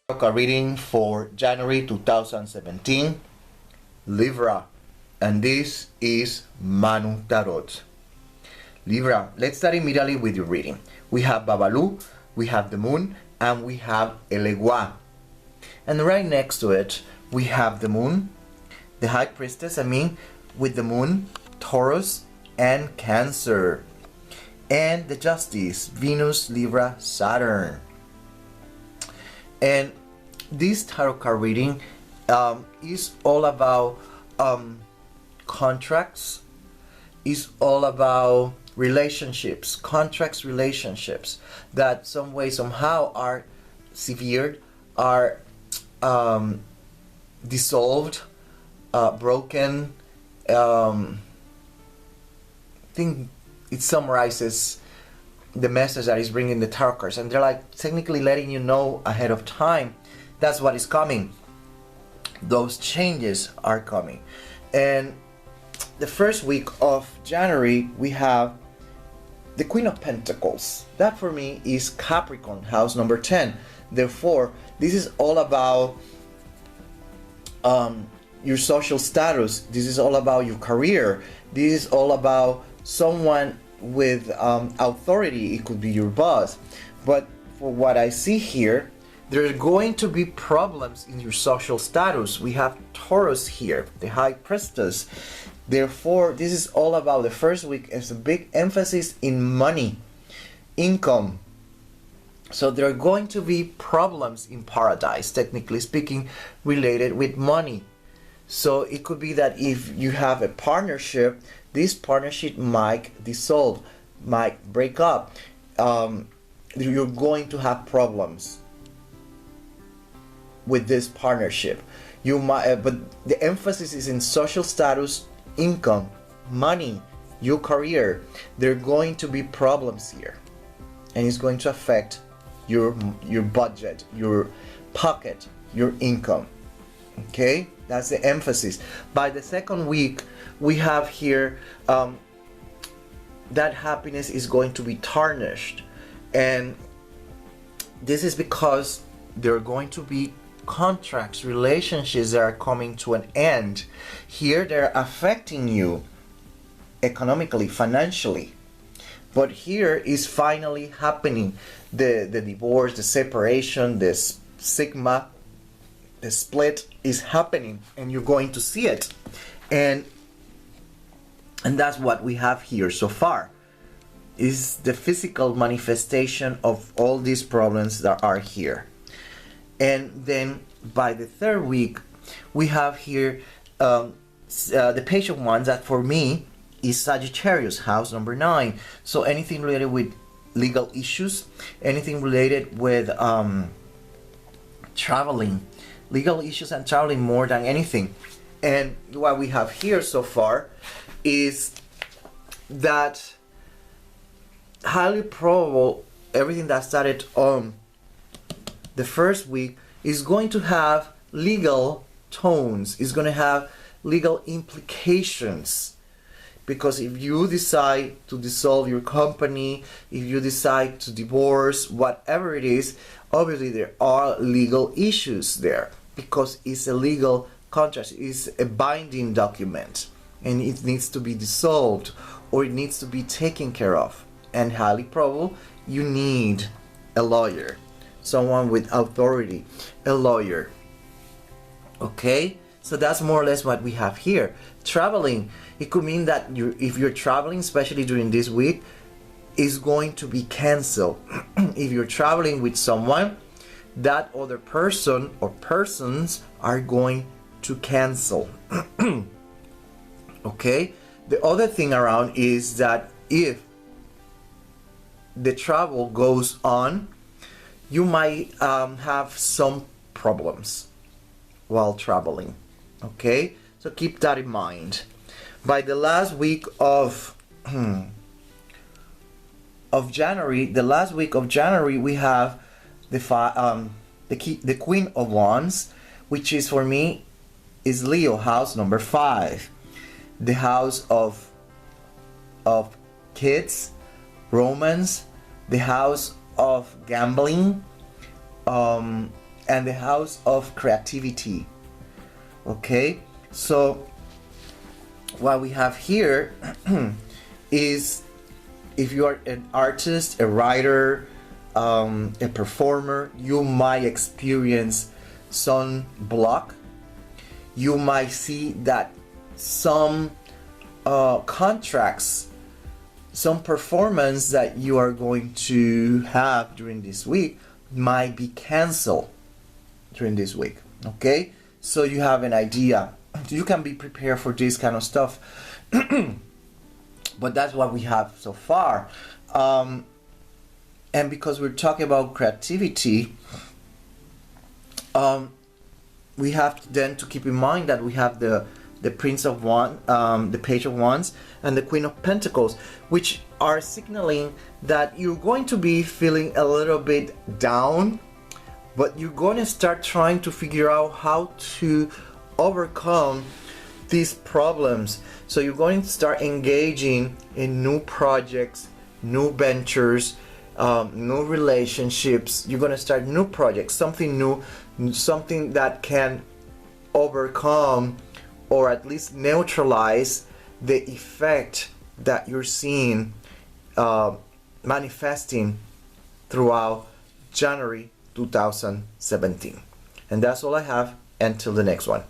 A reading for January 2017, Libra, and this is Manu Tarot. Libra, let's start immediately with your reading. We have Babalu, we have the Moon, and we have Elegua. And right next to it, we have the Moon, the High Priestess, with the Moon, Taurus, and Cancer. And the Justice, Venus, Libra, Saturn. And this tarot card reading is all about contracts, is all about relationships, contracts, relationships that some way, somehow are severed, are dissolved, broken. I think it summarizes the message that is bringing the tarot cards, and they're like technically letting you know ahead of time that's what is coming. Those changes are coming. And the first week of January we have the Queen of Pentacles. That for me is Capricorn, house number 10. Therefore, this is all about your social status. This is all about your career. This is all about someone with authority. It could be your boss. But for what I see here, there are going to be problems in your social status. We have Taurus here, the High Priestess. Therefore, this is all about the first week. It's a big emphasis in money, income. So there are going to be problems in paradise, technically speaking, related with money. So it could be that if you have a partnership, this partnership might dissolve, might break up. You're going to have problems with this partnership. You might, but the emphasis is in social status, income, money, your career. There are going to be problems here, and it's going to affect your budget, your pocket, your income. Okay, that's the emphasis. By the second week, we have here that happiness is going to be tarnished, and this is because there are going to be contracts, relationships that are coming to an end. Here they're affecting you economically, financially, but here is finally happening. The divorce, the separation, the sigma, the split is happening, and you're going to see it. And that's what we have here so far, is the physical manifestation of all these problems that are here. And then by the third week, we have here the Page of Wands. That for me is Sagittarius, house number 9. So anything related with legal issues, anything related with traveling, legal issues and traveling more than anything. And what we have here so far is that highly probable everything that started on the first week is going to have legal tones, is going to have legal implications. Because if you decide to dissolve your company, if you decide to divorce, whatever it is, obviously there are legal issues there, because it's a legal contract, it's a binding document, and it needs to be dissolved or it needs to be taken care of. And highly probable you need a lawyer, someone with authority, a lawyer. Okay, so that's more or less what we have here. Traveling, it could mean that if you're traveling, especially during this week, is going to be canceled. If you're traveling with someone, that other person or persons are going to cancel. Okay, the other thing around is that if the travel goes on, you might have some problems while traveling. Okay, so keep that in mind. By the last week of January, we have the Queen of Wands, which is for me is Leo, house number 5, the house of kids, romance, the house of gambling, and the house of creativity. Okay, so what we have here is, if you are an artist, a writer, a performer, you might experience some block. You might see that some contracts, some performance that you are going to have during this week might be canceled during this week. Okay, so you have an idea. You can be prepared for this kind of stuff. But that's what we have so far. And because we're talking about creativity, we have then to keep in mind that we have the Prince of Wands, the Page of Wands, and the Queen of Pentacles, which are signaling that you're going to be feeling a little bit down, but you're going to start trying to figure out how to overcome these problems. So you're going to start engaging in new projects, new ventures, new relationships. You're going to start new projects, something new, something that can overcome or at least neutralize the effect that you're seeing manifesting throughout January 2017. And that's all I have until the next one.